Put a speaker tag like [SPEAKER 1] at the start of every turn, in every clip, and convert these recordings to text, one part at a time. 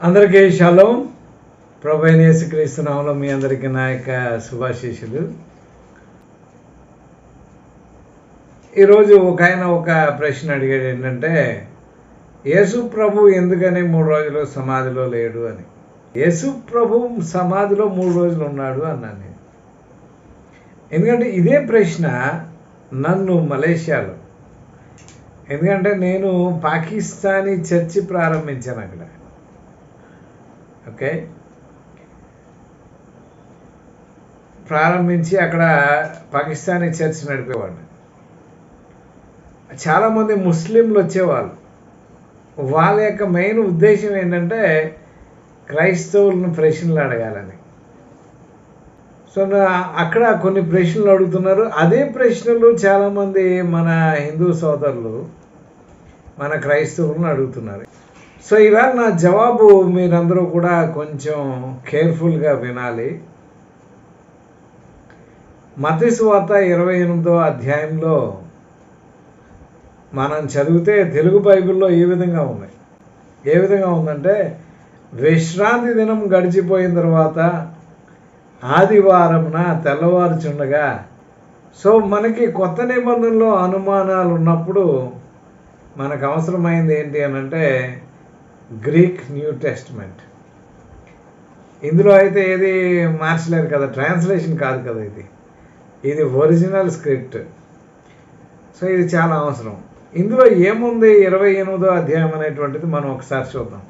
[SPEAKER 1] అందరికీ షలోం. ప్రభు అయిన యేసుక్రీస్తు నామములో మీ అందరికీ నా యొక్క శుభాశీస్సులు. ఈరోజు ఒక ప్రశ్న అడిగాడు, ఏంటంటే యేసు ప్రభు ఎందుకని 3 రోజులు సమాధిలో లేడు అని. యేసు ప్రభు సమాధిలో 3 రోజులు ఉన్నాడు అన్నాను నేను. ఎందుకంటే ఇదే ప్రశ్న నన్ను మలేషియాలో, ఎందుకంటే నేను పాకిస్తానీ చర్చి ప్రారంభించాను అక్కడ. ఓకే, ప్రారంభించి అక్కడ పాకిస్తానీ చర్చ్ నడిపేవాడిని. చాలామంది ముస్లింలు వచ్చేవాళ్ళు. వాళ్ళ యొక్క మెయిన్ ఉద్దేశం ఏంటంటే క్రైస్తవులను ప్రశ్నలు అడగాలని. సో అక్కడ కొన్ని ప్రశ్నలు అడుగుతున్నారు. అదే ప్రశ్నలు చాలామంది మన హిందూ సోదరులు మన క్రైస్తవులను అడుగుతున్నారు. సో ఇవాళ నా జవాబు మీరందరూ కూడా కొంచెం కేర్ఫుల్గా వినాలి. మత్తయి సువార్త 28వ అధ్యాయంలో మనం చదివితే తెలుగు బైబిల్లో ఏ విధంగా ఉందంటే, విశ్రాంతి దినం గడిచిపోయిన తర్వాత ఆదివారంన తెల్లవారుచుండగా. సో మనకి కొత్త నిబంధనలో అనుమానాలు ఉన్నప్పుడు మనకు అవసరమైంది ఏంటి అని అంటే గ్రీక్ న్యూ టెస్ట్మెంట్. ఇందులో అయితే ఏది మార్చలేరు కదా, ట్రాన్స్లేషన్ కాదు కదా, ఇది ఒరిజినల్ స్క్రిప్ట్. సో ఇది చాలా అవసరం. ఇందులో ఏముంది 28వ అధ్యాయం అనేటువంటిది మనం ఒకసారి చూద్దాం.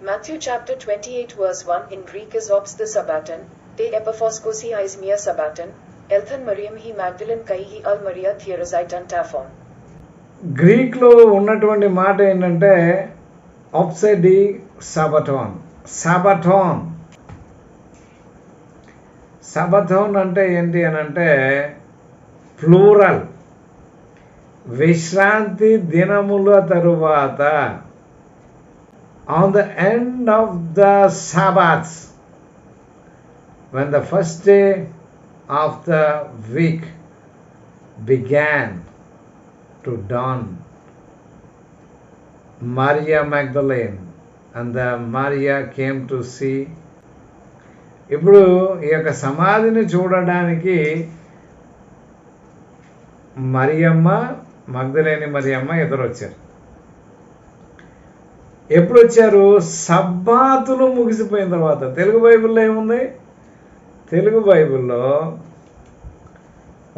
[SPEAKER 2] Matthew chapter 28 verse 1 in Greek is ops the sabbaton, te epaphoskosi is mia sabbaton, elthan Mariam he Magdalene kai he al Maria theorizaitan tafon.
[SPEAKER 1] గ్రీక్లో ఉన్నటువంటి మాట ఏంటంటే ఆప్సెడి సబటోన్. సబటోన్ అంటే ఏంటి అని అంటే ప్లూరల్, విశ్రాంతి దినముల తరువాత, on the end of the sabbaths, when the first day of the week began to dawn, Maria Magdalene and the Maria came to see. ఇప్పుడు ఈ యొక్క సమాధిని చూడడానికి మరియమ్మ, మగ్దలేని మరియమ్మ ఇద్దరు వచ్చారు. ఎప్పుడు వచ్చారు? సబ్బాతులు ముగిసిపోయిన తర్వాత. తెలుగు బైబిల్లో ఏముంది? తెలుగు బైబిల్లో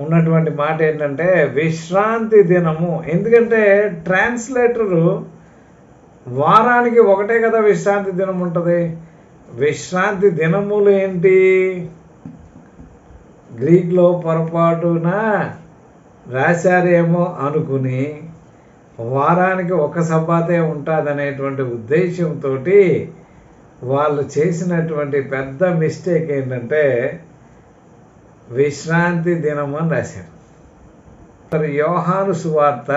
[SPEAKER 1] ఉన్నటువంటి మాట ఏంటంటే విశ్రాంతి దినము. ఎందుకంటే ట్రాన్స్లేటరు వారానికి ఒకటే కదా విశ్రాంతి దినం ఉంటుంది. విశ్రాంతి దినములు ఏంటి? గ్రీక్లో పొరపాటున రాశారేమో అనుకుని వారానికి ఒక సబ్బాతే ఉంటుంది అనేటువంటి ఉద్దేశంతో వాళ్ళు చేసినటువంటి పెద్ద మిస్టేక్ ఏంటంటే విశ్రాంతి దినం అని రాశారు. యోహాను సువార్త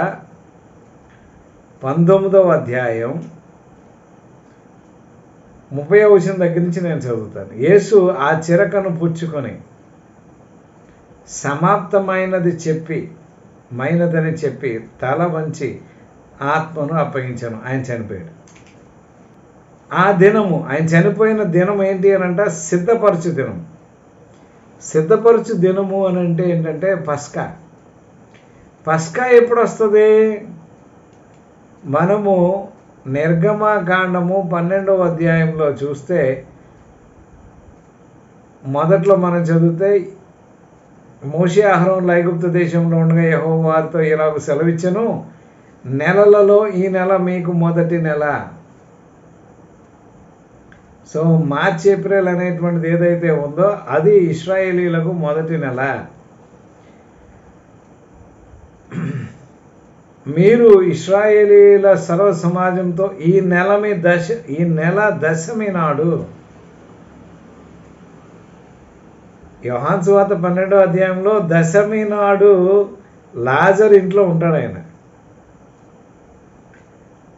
[SPEAKER 1] 19వ అధ్యాయం 30వ వచనం దగ్గర నుంచి నేను చదువుతాను. యేసు ఆ చిరకను పుచ్చుకొని సమాప్తమైనదని చెప్పి తల వంచి ఆత్మను అప్పగించాను. ఆయన చనిపోయాడు. ఆ దినము, ఆయన చనిపోయిన దినం ఏంటి అని అంటే సిద్ధపరచు దినము అని అంటే ఏంటంటే పస్కా ఎప్పుడు వస్తుంది? మనము నిర్గమకాండము 12వ అధ్యాయంలో చూస్తే, మొదట్లో మనం చదివితే, మోషే అహరోనులు ఐగుప్తు దేశంలో ఉండగా యెహోవా వారితో ఇలాగ సెలవిచ్చెను, నెలలలో ఈ నెల మీకు మొదటి నెల. సో మార్చ్, ఏప్రిల్ అనేటువంటిది ఏదైతే ఉందో అది ఇశ్రాయేలీలకు మొదటి నెల. మీరు ఇశ్రాయేలీల సర్వ సమాజంతో ఈ నెల దశమి నాడు, యోహాను సువార్త 12వ అధ్యాయంలో దశమి నాడు లాజరు ఇంట్లో ఉంటాడు ఆయన.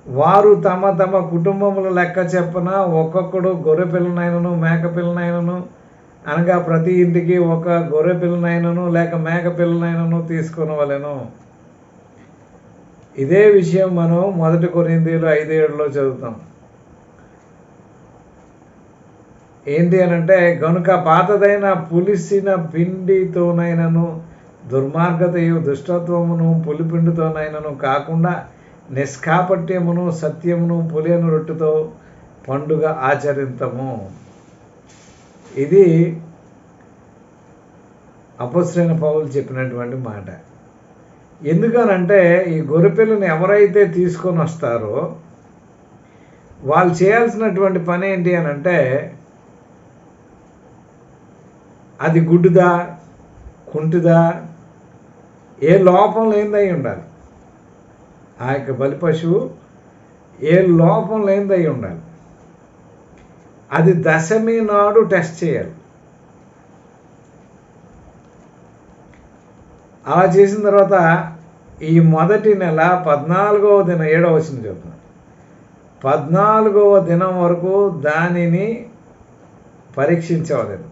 [SPEAKER 1] వారు తమ తమ కుటుంబముల లెక్క చెప్పున ఒక్కొక్కడు గొర్రె పిల్లనైనను మేక పిల్లనైనను, అనగా ప్రతి ఇంటికి ఒక గొర్రె పిల్లనైనను లేక మేక పిల్లనైనను తీసుకొనవలెను. ఇదే విషయం మనం 1 కొరింథీయులు 5:7లో చదువుతాం. ఏంటి అని అంటే, గనుక పాతదైన పులిసిన పిండితోనైనను దుర్మార్గతయు దుష్టత్వమును పులిపిండితోనైనను కాకుండా నిష్కాపట్యమును సత్యమును పులియను రొట్టెతో పండుగ ఆచరింతము. ఇది అపొస్తలుడైన పౌలు చెప్పినటువంటి మాట. ఎందుకనంటే ఈ గొర్రెపిల్లని ఎవరైతే తీసుకొని వస్తారో వాళ్ళు చేయాల్సినటువంటి పని ఏంటి అని అంటే, అది గుడ్డుదా కుంటిదా ఏ లోపం లేనిదై ఉండాలి. ఆ యొక్క బలి పశువు ఏ లోపం లేనిదై ఉండాలి. అది దశమి నాడు టెస్ట్ చేయాలి. అలా చేసిన తర్వాత ఈ మొదటి నెల 14వ దినం 7వ వచనం చెప్తున్నాను, 14వ దినం వరకు దానిని పరీక్షించవలేదు.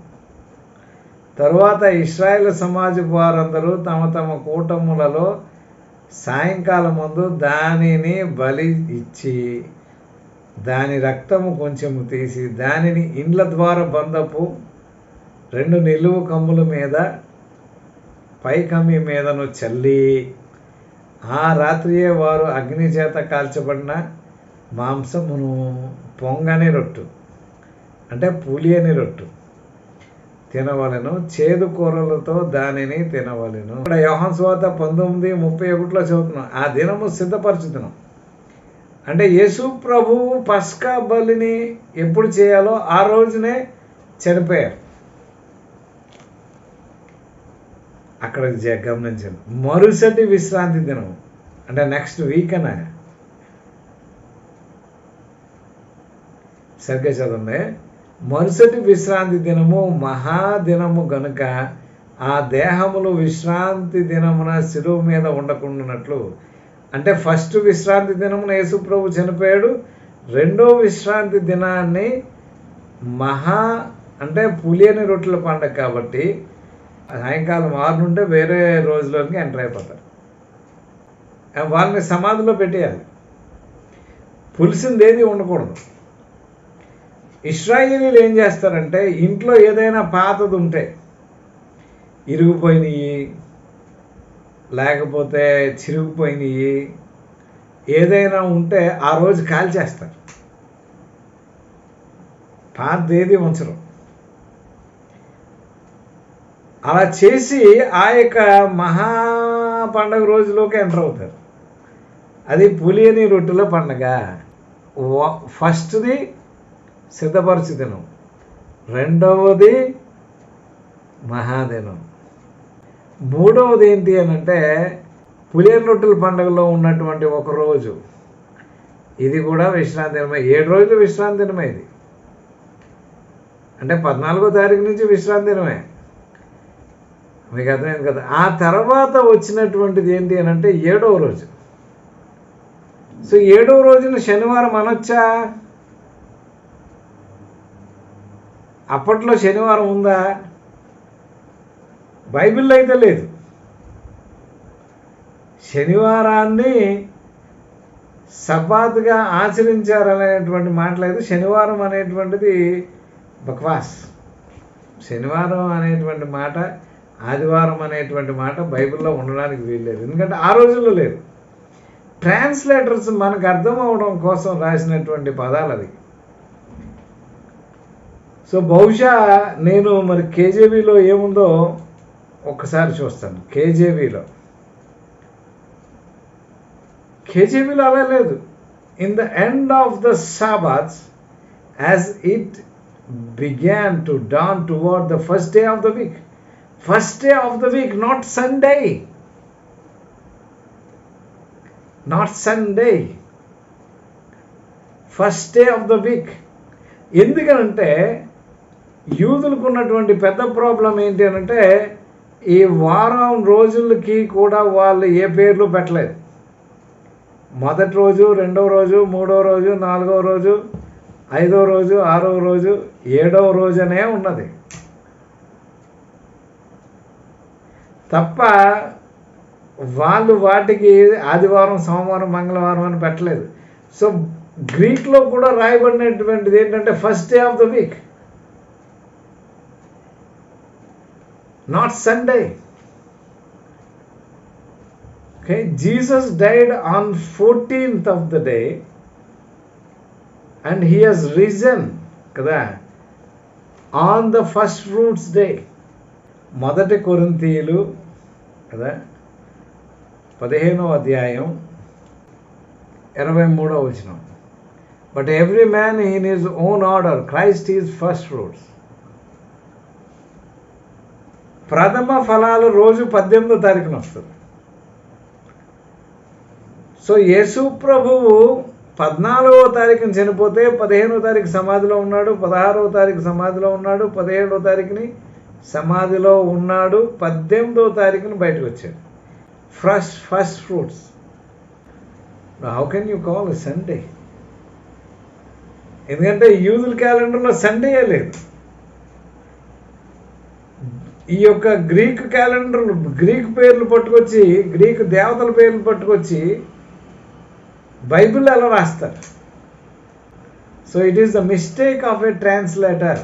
[SPEAKER 1] తరువాత ఇశ్రాయేలు సమాజపు వారందరూ తమ తమ కూటములలో సాయంకాలం ముందు దానిని బలి ఇచ్చి దాని రక్తము కొంచెము తీసి దానిని ఇండ్ల ద్వారా బంధపు 2 నిలువు కమ్ముల మీద పై కమ్మి మీదను చల్లి ఆ రాత్రియే వారు అగ్ని చేత కాల్చబడిన మాంసమును పొంగని రొట్టు అంటే పులియని రొట్టు తినవలెను, చేదు కూరలతో దానిని తినవలెను. ఇక్కడ యోహాను సువార్త 19:31 చదువుతున్నాం. ఆ దినము సిద్ధపరచు దినం అంటే యేసు ప్రభువు పస్కా బలిని ఎప్పుడు చేయాలో ఆ రోజునే చనిపోయారు. అక్కడ గమనించండి. మరుసటి విశ్రాంతి దినం అంటే నెక్స్ట్ వీక్ అనే సరిగ్గా చదవండి. మరుసటి విశ్రాంతి దినము మహాదినము గనుక ఆ దేహములు విశ్రాంతి దినమున శిలువ మీద ఉండకుండానట్లు. అంటే ఫస్ట్ విశ్రాంతి దినమున యేసు ప్రభు చనిపోయాడు. రెండో విశ్రాంతి దినాన్ని అంటే పులియని రొట్టెల పండగ కాబట్టి సాయంకాలం 6 నుండి వేరే రోజులోకి ఎంటర్ అయిపోతారు. వాళ్ళని సమాధిలో పెట్టేయాలి. పులిసింది ఏది ఉండకూడదు. ఇశ్రాయేలీలు ఏం చేస్తారంటే ఇంట్లో ఏదైనా పాతది ఉంటే ఇరిగిపోయినాయి లేకపోతే చిరిగిపోయినాయి ఏదైనా ఉంటే ఆ రోజు కాల్చేస్తారు. పాతది ఏది ఉంచరు. అలా చేసి ఆ యొక్క మహా పండగ రోజులోకి ఎంటర్ అవుతారు. అది పులియని రొట్టెల పండగ. ఫస్ట్ది సిద్ధపరచు దినం, రెండవది మహాదినం, మూడవది ఏంటి అని అంటే పులియని రొట్టెల పండుగలో ఉన్నటువంటి ఒక రోజు. ఇది కూడా విశ్రాంతి దినమే. 7 రోజులు విశ్రాంతి దినమే. ఇది అంటే 14వ తారీఖు నుంచి విశ్రాంతి దినమే. మీకు అర్థమైంది కదా. ఆ తర్వాత వచ్చినటువంటిది ఏంటి అని అంటే 7వ రోజు. సో 7వ రోజున శనివారం అనొచ్చా? అప్పట్లో శనివారం ఉందా? బైబిల్లో అయితే లేదు. శనివారాన్ని సబ్బాత్గా ఆచరించారనేటువంటి మాట లేదు. శనివారం అనేటువంటిది బక్వాస్. శనివారం అనేటువంటి మాట, ఆదివారం అనేటువంటి మాట బైబిల్లో ఉండడానికి వీల్లేదు. ఎందుకంటే ఆ రోజుల్లో లేదు. ట్రాన్స్లేటర్స్ మనకు అర్థం అవడం కోసం రాసినటువంటి పదాలు అవి. సో బహుశా నేను మరి కేజేబీలో ఏముందో ఒక్కసారి చూస్తాను. కేజేబీలో అలా లేదు. In the end of the sabbath as it began to dawn toward the first day of the week. First day of the week, not Sunday. First day of the week. ఎందుకనంటే యూదులకు ఉన్నటువంటి పెద్ద ప్రాబ్లం ఏంటి అనంటే ఈ వారం రోజులకి కూడా వాళ్ళు ఏ పేర్లు పెట్టలేదు. మొదటి రోజు, రెండవ రోజు, మూడవ రోజు, 4వ రోజు, 5వ రోజు, 6వ రోజు, 7వ రోజు అనే ఉన్నది తప్ప వాళ్ళు వాటికి ఆదివారం, సోమవారం, మంగళవారం అని పెట్టలేదు. సో గ్రీక్లో కూడా రాయబడినటువంటిది ఏంటంటే first day of the week. not Sunday. Okay, Jesus died on 14th of the day and he has risen kada on the first fruits day. మొదటి కొరింథీయులు కదా 15వ అధ్యాయం 23వ వచనం. But every man in his own order, Christ is first fruits. ప్రథమ ఫలాలు రోజు 18వ తారీఖున వస్తుంది. సో యేసు ప్రభువు 14వ తారీఖున చనిపోతే 15వ తారీఖు సమాధిలో ఉన్నాడు, 16వ తారీఖు సమాధిలో ఉన్నాడు, 17వ తారీఖుని సమాధిలో ఉన్నాడు, 18వ తారీఖున బయటకు వచ్చాడు. First fruits. How can you call Sunday? ఎందుకంటే యూదుల క్యాలెండర్లో సండేయే లేదు. ఈ యొక్క గ్రీక్ క్యాలెండర్లు, గ్రీక్ పేర్లు పట్టుకొచ్చి, గ్రీక్ దేవతల పేర్లు పట్టుకొచ్చి బైబిల్ ఎలా రాస్తారు? So it is the mistake of a translator.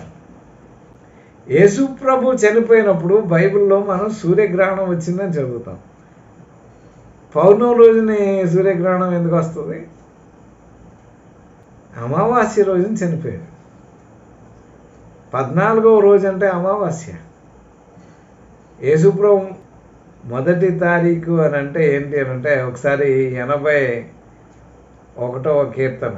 [SPEAKER 1] యేసు ప్రభు చనిపోయినప్పుడు బైబిల్లో మనం సూర్యగ్రహణం వచ్చిందని చదువుతాం. పౌర్ణమి రోజుని సూర్యగ్రహణం ఎందుకు వస్తుంది? అమావాస్య రోజున చనిపోయాడు. 14వ రోజు అంటే అమావాస్య. యేసు ప్రభు మొదటి తారీఖు అని అంటే ఏంటి అని అంటే, ఒకసారి 81వ కీర్తన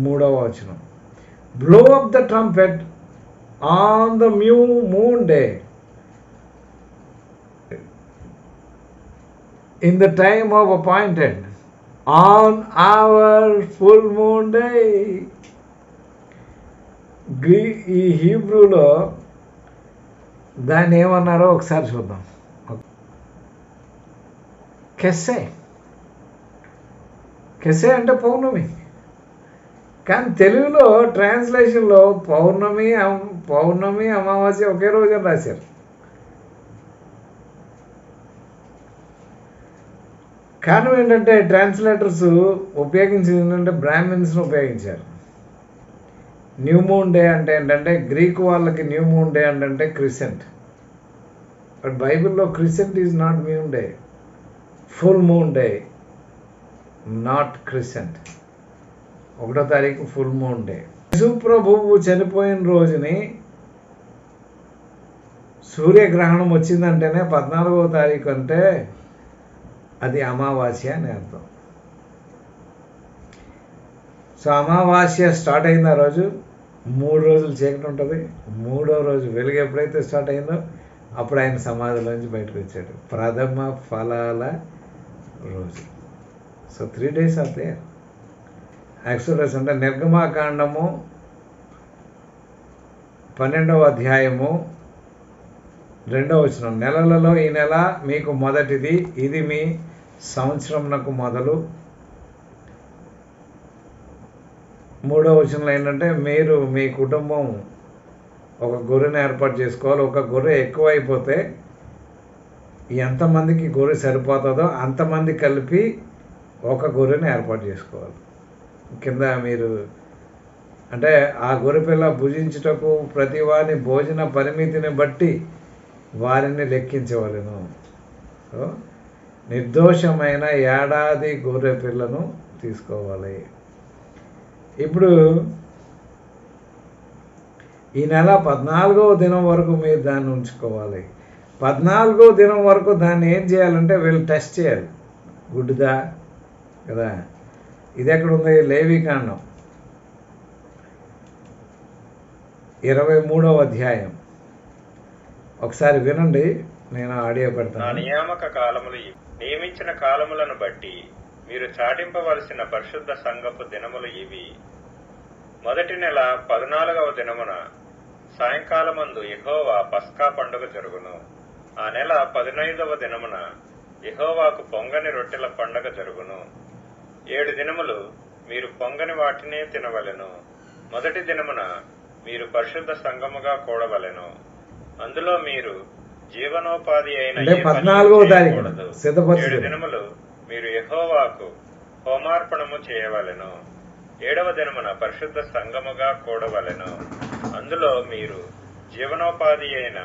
[SPEAKER 1] 3వ వచనం. Blow up the trumpet on the moon day in the time of appointed on our full moon day. ఈ హీబ్రూలో దాన్ని ఏమన్నారో ఒకసారి చూద్దాం. కెసే అంటే పౌర్ణమి. కానీ తెలుగులో ట్రాన్స్లేషన్లో పౌర్ణమి అమావాస్య ఒకే రోజు అని రాశారు. కారణం ఏంటంటే ట్రాన్స్లేటర్స్ ఉపయోగించింది ఏంటంటే బ్రాహ్మిన్స్ని ఉపయోగించారు. న్యూ మూన్ డే అంటే ఏంటంటే గ్రీక్ వాళ్ళకి న్యూ మూన్ డే అంటే క్రిసెంట్. బట్ బైబిల్లో crescent is not moon day, full moon day, not crescent. 1వ తారీఖు ఫుల్ మూన్ డే. యేసు ప్రభువు చనిపోయిన రోజుని సూర్యగ్రహణం వచ్చిందంటేనే 14వ తారీఖు అంటే అది అమావాస్య అని అర్థం. సో అమావాస్య స్టార్ట్ అయింది ఆ రోజు, 3 రోజులు చీకటి ఉంటుంది. 3వ రోజు వెలుగు ఎప్పుడైతే స్టార్ట్ అయిందో అప్పుడు ఆయన సమాధిలోంచి బయటకు వచ్చాడు. ప్రథమ ఫలాల రోజు. So 3 days are there. Exodus అంటే నిర్గమాకాండము 12వ అధ్యాయము 2వ వచనం. నెలలలో ఈ నెల మీకు మొదటిది, ఇది మీ సంవత్సరంనకు మొదలు. 3వ వచనంలో ఏంటంటే మీరు మీ కుటుంబం ఒక గొర్రెని ఏర్పాటు చేసుకోవాలి. ఒక గొర్రె ఎక్కువైపోతే ఎంతమందికి గొర్రె సరిపోతుందో అంతమంది కలిపి ఒక గొర్రెని ఏర్పాటు చేసుకోవాలి. కింద మీరు అంటే ఆ గొర్రెపిల్ల భుజించుటకు ప్రతి వారి భోజన పరిమితిని బట్టి వారిని లెక్కించవలెను. సో నిర్దోషమైన ఏడాది గొర్రె పిల్లను తీసుకోవాలి. ఇప్పుడు ఈ నెల 14వ దినం వరకు మీరు దాన్ని ఉంచుకోవాలి. 14వ దినం వరకు దాన్ని ఏం చేయాలంటే వీళ్ళు టెస్ట్ చేయాలి, గుడ్డుదా కదా. ఇది ఎక్కడ ఉంది? లేవీకాండం 23వ అధ్యాయం. ఒకసారి వినండి, నేను ఆడియో పెడతాను.
[SPEAKER 3] నియామక కాలములు నియమించిన కాలములను బట్టి మీరు చాటింపవలసిన పరిశుద్ధ సంఘపు దినములు ఇవి. మొదటి నెల 14వ దినమున సాయంకాలమందు యెహోవా పస్కా పండుగ జరుగును. ఆ నెల 15వ దినమున యెహోవాకు పొంగని రొట్టెల పండుగ జరుగును. 7 దినములు మీరు పొంగని వాటినే తినవలెను. మొదటి దినమున మీరు పరిశుద్ధ సంఘముగా కూడవలెను. అందులో మీరు జీవనోపాధి అయిన
[SPEAKER 1] 14వ తారీఖు
[SPEAKER 3] 7 దినములు మీరు యెహోవాకు హోమార్పణము చేయవలెను. 7వ దినమున పరిశుద్ధ సంఘముగా కూడవలెను. అందులో మీరు జీవనోపాధి అయిన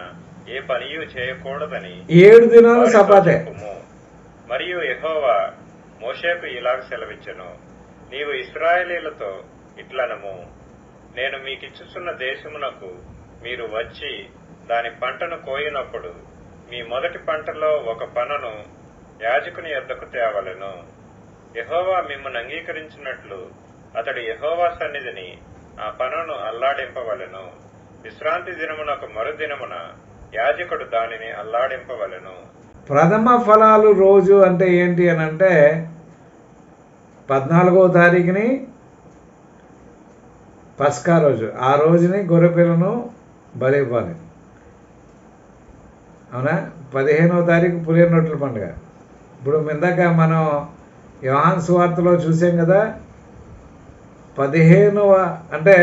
[SPEAKER 3] ఏ పనియూ చేయకూడదని
[SPEAKER 1] 7 దినాలు
[SPEAKER 3] వారితో
[SPEAKER 1] సబాతే.
[SPEAKER 3] చెప్పుము. మరియు యెహోవా మోషేకు ఇలాగ సెలవిచ్చెను, నీవు ఇశ్రాయేలీయులతో ఇట్లనము, నేను మీకిచ్చుచున్న దేశమునకు మీరు వచ్చి దాని పంటను కోయినప్పుడు మీ మొదటి పంటలో ఒక పనను యాజకుని యొద్దకు తేవలెను. యెహోవా మిమ్మల్ని అంగీకరించినట్లు అతడు యెహోవా సన్నిధిని ఆ పనను అల్లాడింపవలెను. విశ్రాంతి దినమునకు మరుదినమున యాజకుడు దానిని అల్లాడింపవలెను.
[SPEAKER 1] ప్రథమ ఫలాలు రోజు అంటే ఏంటి అని అంటే 14వ తారీఖుని పస్కా రోజు. ఆ రోజుని గొర్రెపిల్లను బలి ఇవ్వాలి. అవునా? 15వ తారీఖు పులియని రొట్టెల పండుగ. ఇప్పుడు ఇందాక మనం యోహాను సువార్తలో చూసాం కదా, 15వ అంటే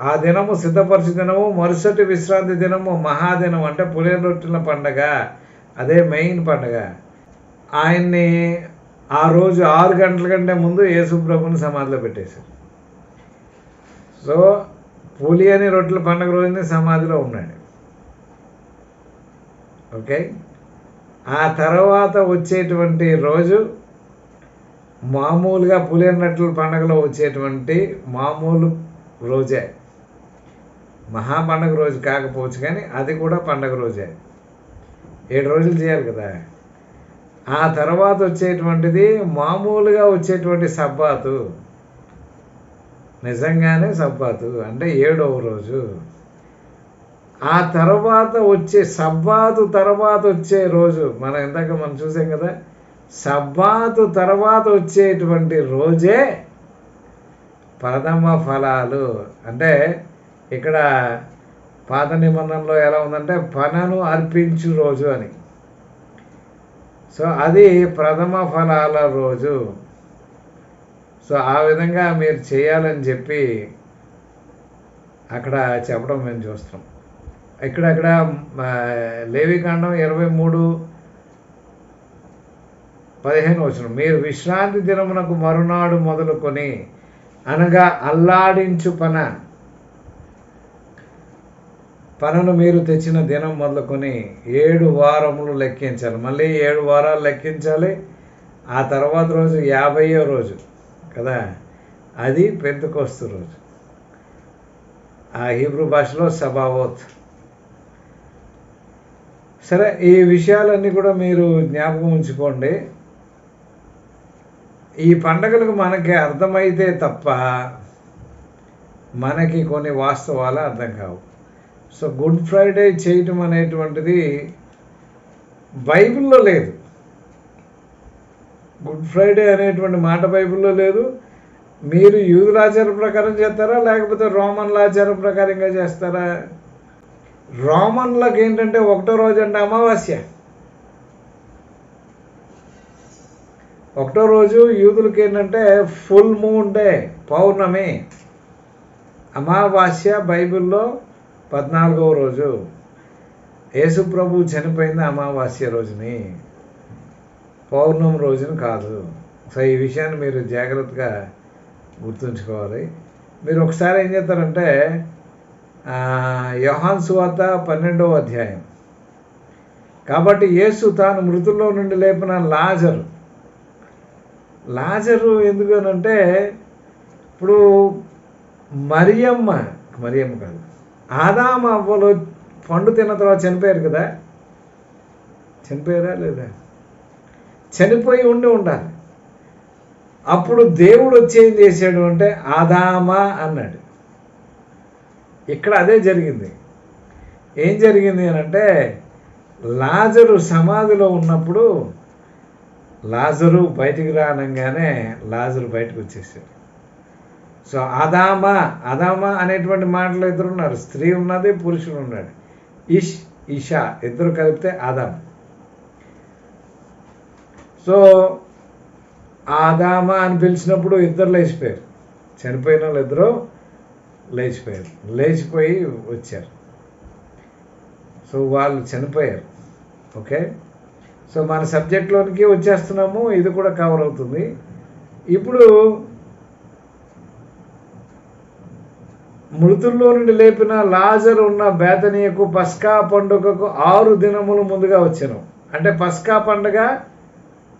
[SPEAKER 1] ఆ దినము సిద్ధపరచు దినము, మరుసటి విశ్రాంతి దినము మహాదినం అంటే పులియని రొట్టెల పండుగ. అదే మెయిన్ పండుగ. ఆయన్ని ఆ రోజు 6 గంటల కంటే ముందు యేసు ప్రభుని సమాధిలో పెట్టేశారు. సో పులియని రొట్టెల పండుగ రోజుని సమాధిలో ఉన్నాడు. ఓకే, ఆ తర్వాత వచ్చేటువంటి రోజు మామూలుగా పులియని రొట్టెల పండుగలో వచ్చేటువంటి మామూలు రోజే, మహా పండుగ రోజు కాకపోవచ్చు, కానీ అది కూడా పండుగ రోజే. 7 రోజులు చేయాలి కదా. ఆ తర్వాత వచ్చేటువంటిది మామూలుగా వచ్చేటువంటి సబ్బాతు, నిజంగానే సబ్బాతు అంటే 7వ రోజు. ఆ తర్వాత వచ్చే సబ్బాతు తర్వాత వచ్చే రోజు మనం చూసాం కదా, సబ్బాతు తర్వాత వచ్చేటువంటి రోజే ప్రథమ ఫలాలు. అంటే ఇక్కడ పాత నిబంధనలో ఎలా ఉందంటే పనను అర్పించు రోజు అని. సో అది ప్రథమ ఫలాల రోజు. సో ఆ విధంగా మీరు చేయాలని చెప్పి అక్కడ చెప్పడం మేము చూస్తాం. ఇక్కడ లేవికాండం 23:15 మీరు విశ్రాంతి దినమునకు మరునాడు మొదలుకొని అనగా అల్లాడించు పనను మీరు తెచ్చిన దినం మొదలుకొని 7 వారములు లెక్కించాలి. మళ్ళీ 7 వారాలు లెక్కించాలి. ఆ తర్వాత రోజు 50వ రోజు కదా, అది పెంతెకొస్తు రోజు. ఆ హీబ్రూ భాషలో సబావోత్. సరే, ఈ విషయాలన్నీ కూడా మీరు జ్ఞాపకం ఉంచుకోండి. ఈ పండగలకు మనకి అర్థమైతే తప్ప మనకి కొన్ని వాస్తవాలు అర్థం కావు. సో గుడ్ ఫ్రైడే చేయటం అనేటువంటిది బైబిల్లో లేదు. గుడ్ ఫ్రైడే అనేటువంటి మాట బైబిల్లో లేదు. మీరు యూదుల ఆచార ప్రకారం చేస్తారా, లేకపోతే రోమన్ల ఆచార ప్రకారంగా చేస్తారా? రోమన్లకు ఏంటంటే 1వ రోజు అంటే అమావాస్య. 1వ రోజు యూదులకి ఏంటంటే ఫుల్ మూన్ డే, పౌర్ణమి. అమావాస్య బైబిల్లో 14వ రోజు. యేసు ప్రభు చనిపోయింది అమావాస్య రోజుని, పౌర్ణమి రోజున కాదు. సో ఈ విషయాన్ని మీరు జాగ్రత్తగా గుర్తుంచుకోవాలి. మీరు ఒకసారి ఏం చేస్తారంటే యోహాను సువార్త 12వ అధ్యాయం. కాబట్టి యేసు తాను మృతుల్లో నుండి లేపిన లాజరు ఎందుకనంటే, ఇప్పుడు మరియమ్మ కాదు, ఆదాము అవ్వలు పండు తిన్న తర్వాత చనిపోయారు కదా. చనిపోయారా లేదా? చనిపోయి ఉండాలి. అప్పుడు దేవుడు వచ్చి ఏం చేశాడు అంటే ఆదామా అన్నాడు. ఇక్కడ అదే జరిగింది. ఏం జరిగింది అని అంటే, లాజరు సమాధిలో ఉన్నప్పుడు లాజరు బయటికి రానంగానే లాజరు బయటకు వచ్చేసాడు. సో ఆదామా అనేటువంటి మాటలు ఇద్దరు ఉన్నారు. స్త్రీ ఉన్నది, పురుషుడు ఉన్నాడు. ఇషా ఇద్దరు కలిపితే ఆదాం. సో ఆదామా అని పిలిచినప్పుడు ఇద్దరు లేచిపోయారు. చనిపోయిన వాళ్ళు ఇద్దరు లేచిపోయి వచ్చారు. సో వాళ్ళు చనిపోయారు. ఓకే, సో మన సబ్జెక్ట్లోనికి వచ్చేస్తున్నాము. ఇది కూడా కవర్ అవుతుంది. ఇప్పుడు మృతుల్లో నుండి లేపిన లాజరు ఉన్న బేతనీయకు పస్కా పండుగకు 6 దినములు ముందుగా వచ్చాను. అంటే పస్కా పండుగ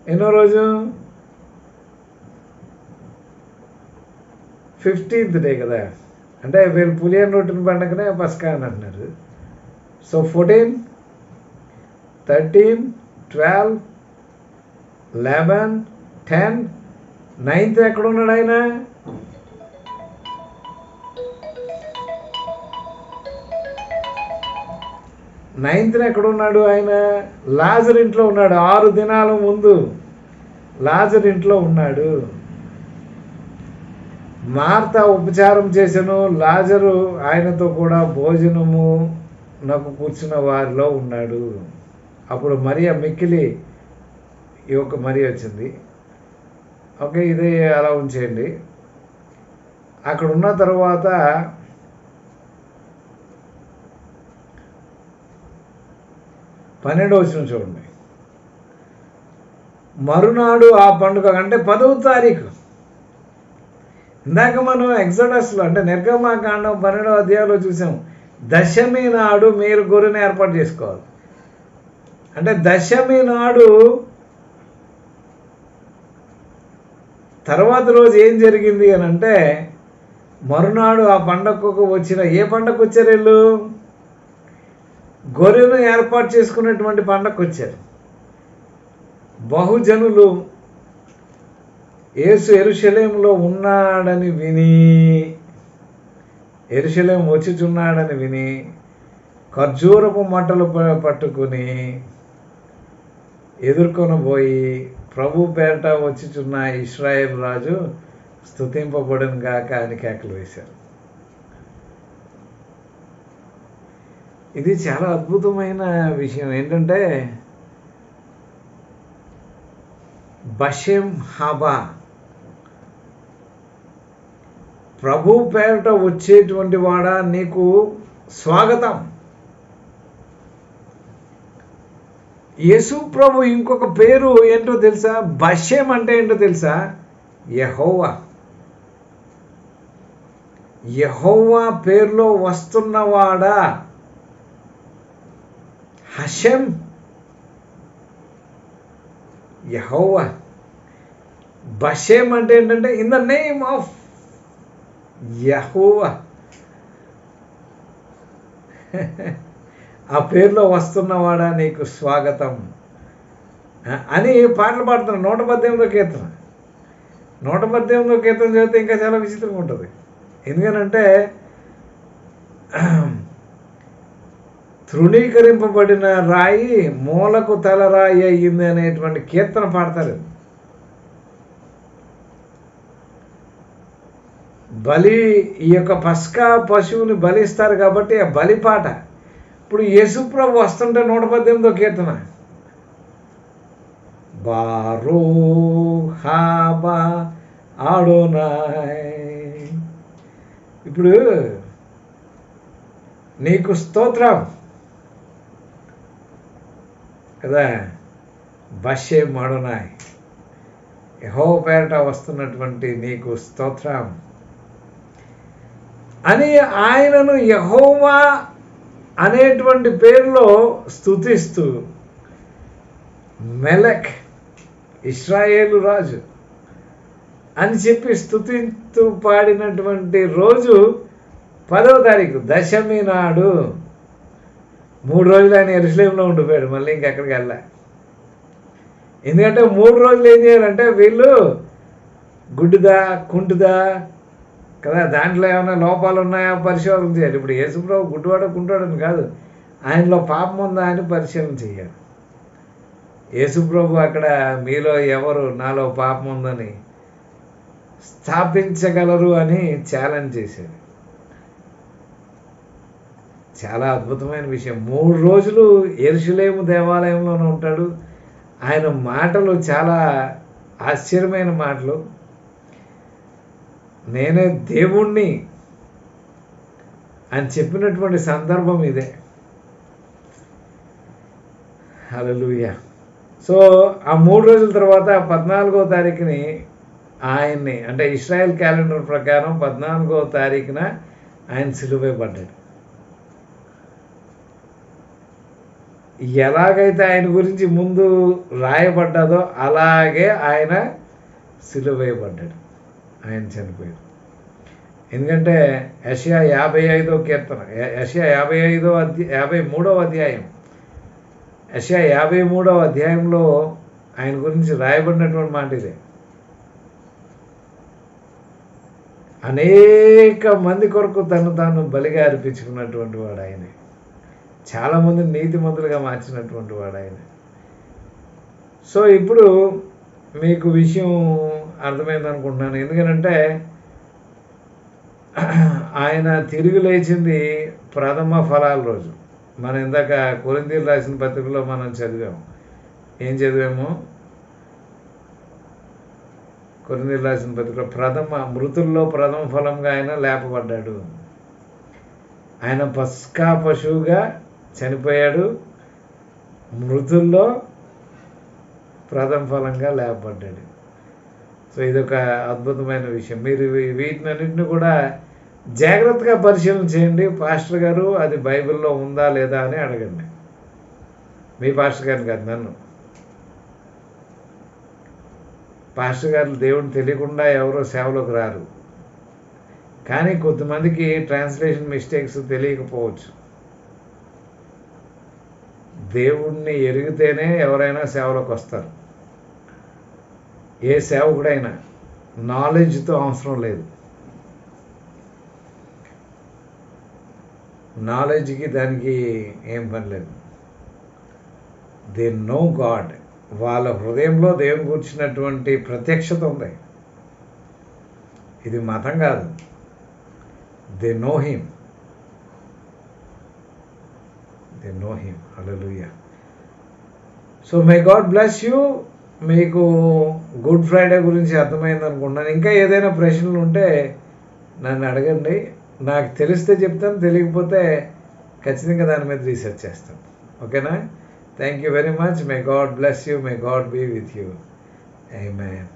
[SPEAKER 1] ఎన్నో రోజు? 15th డే కదా. అంటే వీళ్ళు పులియన్ రొట్టెని పండుగనే పస్కా అని అంటున్నారు. సో 14, 13, 12, 11, 10, 9th ఎక్కడ ఉన్నాడు ఆయన? నైన్త్న ఎక్కడున్నాడు ఆయన? లాజర్ ఇంట్లో ఉన్నాడు. 6 దినాల ముందు లాజర్ ఇంట్లో ఉన్నాడు. మార్త ఉపచారం చేసెను, లాజరు ఆయనతో కూడా భోజనము నాకు కూర్చున్న వారిలో ఉన్నాడు. అప్పుడు మరియ మిక్కిలి ఈ ఒక మరి వచ్చింది. ఓకే, ఇదే అలా ఉంచేయండి. అక్కడ ఉన్న తర్వాత 12వ వచనం చూడండి. మరునాడు ఆ పండుగ అంటే 10వ తారీఖు. ఇందాక మనం ఎగ్జోడస్లో అంటే నిర్గమాకాండం 12వ అధ్యాయంలో చూసాం. దశమి నాడు మీరు గొర్రెని ఏర్పాటు చేసుకోవాలి. అంటే దశమి నాడు తర్వాత రోజు ఏం జరిగింది అని అంటే, మరునాడు ఆ పండగకు వచ్చిన, ఏ పండగకు వచ్చారు వీళ్ళు? గొర్రెను ఏర్పాటు చేసుకున్నటువంటి పండగకు వచ్చారు. బహుజనులు యేసు యెరూషలేములో ఉన్నాడని విని, యెరూషలేము వచ్చుచున్నాడని విని ఖర్జూరపు మంటలు పట్టుకుని ఎదుర్కొనబోయి, ప్రభు పేరట వచ్చుచున్న ఇశ్రాయేలు రాజు స్తుతింపబడును గాక అని కేకలు వేశారు. ఇది చాలా అద్భుతమైన విషయం. ఏంటంటే బషెం హాబా, ప్రభు పేరట వచ్చేటువంటి వాడా నీకు స్వాగతం. యేసు ప్రభు ఇంకొక పేరు ఏంటో తెలుసా? బషెం అంటే ఏంటో తెలుసా? యెహోవా. యెహోవా పేరులో వస్తున్నవాడా. హషెం, యెహోవా. బషెం అంటే ఏంటంటే ఇన్ ద నేమ్ ఆఫ్ యెహోవా. ఆ పేరులో వస్తున్నవాడా నీకు స్వాగతం అని పాటలు పాడుతున్నాడు. 118వ కీర్తన. 118వ కీర్తన చదివితే ఇంకా చాలా విచిత్రంగా ఉంటుంది. ఎందుకనంటే తృణీకరింపబడిన రాయి మూలకు తలరాయి అయ్యింది అనేటువంటి కీర్తన పాడతారు. బలి, ఈ యొక్క పస్కా పశువుని బలిస్తారు కాబట్టి ఆ బలిపాట. ఇప్పుడు యేసుప్రభు వస్తుంటే 118వ కీర్తన, బారో హాబా ఆడోనాయ్. ఇప్పుడు నీకు స్తోత్రం కదా, బషెం ఆడోనాయ్, యెహోవా పేరట వస్తున్నటువంటి నీకు స్తోత్రం అని ఆయనను యెహోవా అనేటువంటి పేరులో స్తుతిస్తూ, మెలక్ ఇశ్రాయేలు రాజు అని చెప్పి స్తుతిస్తూ పాడినటువంటి రోజు 10వ తారీఖు దశమి నాడు. 3 రోజులు ఆయన యెరూషలేములో ఉండిపోయాడు. మళ్ళీ ఇంకెక్కడికి వెళ్ళా. ఎందుకంటే 3 రోజులు ఏం చేయాలంటే వీళ్ళు గుడ్డుదా కుంటుదా కదా, దాంట్లో ఏమైనా లోపాలు ఉన్నాయా పరిశోధన చేయాలి. ఇప్పుడు యేసుప్రభు గుడ్డువాడు కుంటాడని కాదు, ఆయనలో పాపం ఉందా అని పరిశీలన చేయాలి. యేసుప్రభు అక్కడ మీలో ఎవరు నాలో పాపం ఉందని స్థాపించగలరు అని ఛాలెంజ్ చేశాడు. చాలా అద్భుతమైన విషయం. 3 రోజులు యెరూషలేము దేవాలయంలోనే ఉంటాడు. ఆయన మాటలు చాలా ఆశ్చర్యమైన మాటలు. నేనే దేవుణ్ణి అని చెప్పినటువంటి సందర్భం ఇదే. హల్లెలూయా. సో ఆ 3 రోజుల తర్వాత 14వ తారీఖుని ఆయన్ని, అంటే ఇశ్రాయేల్ క్యాలెండర్ ప్రకారం 14వ తారీఖున ఆయన సిలువేయబడ్డాడు. ఎలాగైతే ఆయన గురించి ముందు రాయబడ్డదో అలాగే ఆయన సిలువేయబడ్డాడు, ఆయన చనిపోయాడు. ఎందుకంటే యెషయా 55వ కీర్తన, యెషయా 53వ అధ్యాయం, యెషయా 53వ అధ్యాయంలో ఆయన గురించి రాయబడినటువంటి మాట ఇదే. అనేక మంది కొరకు తను తాను బలిగా అర్పించుకున్నటువంటి వాడు ఆయనే. చాలామంది నీతిమంతులుగా మార్చినటువంటి వాడు ఆయన. సో ఇప్పుడు మీకు విషయం అర్థమైంది అనుకుంటున్నాను. ఎందుకంటే ఆయన తిరిగి లేచింది ప్రథమ ఫలాల రోజు. మనం ఇందాక కొరింథీయులకు రాసిన పత్రికలో మనం చదివాము. ఏం చదివాము? కొరింథీయులకు రాసిన పత్రికలో మృతుల్లో ప్రథమ ఫలంగా ఆయన లేపబడ్డాడు. ఆయన పస్కా పశువుగా చనిపోయాడు, మృతుల్లో ప్రథమ ఫలంగా లేపబడ్డాడు. సో ఇదొక అద్భుతమైన విషయం. మీరు వీటినన్నింటినీ కూడా జాగ్రత్తగా పరిశీలన చేయండి. పాస్టర్ గారు అది బైబిల్లో ఉందా లేదా అని అడగండి. మీ పాస్టర్ గారిని కాదు, నన్ను. పాస్టర్ గారు దేవుడిని తెలియకుండా ఎవరో సేవలోకి రారు. కానీ కొంతమందికి ట్రాన్స్లేషన్ మిస్టేక్స్ తెలియకపోవచ్చు. దేవుణ్ణి ఎరిగితేనే ఎవరైనా సేవలోకి వస్తారు. ఏ సేవకుడైనా నాలెడ్జ్తో అవసరం లేదు. నాలెడ్జ్కి దానికి ఏం పని లేదు. They know God. వాళ్ళ హృదయంలో దేవుని కూర్చున్నటువంటి ప్రత్యక్షత ఉంది. ఇది మతం కాదు. They know him. They know him. Hallelujah. So May God bless you. మీకు గుడ్ ఫ్రైడే గురించి అర్థమైంది అనుకుంటున్నాను. ఇంకా ఏదైనా ప్రశ్నలు ఉంటే నన్ను అడగండి. నాకు తెలిస్తే చెప్తాను, తెలియకపోతే ఖచ్చితంగా దాని మీద రీసెర్చ్ చేస్తాను. ఓకేనా? Thank you very much. May God bless you. May God be with you. Amen.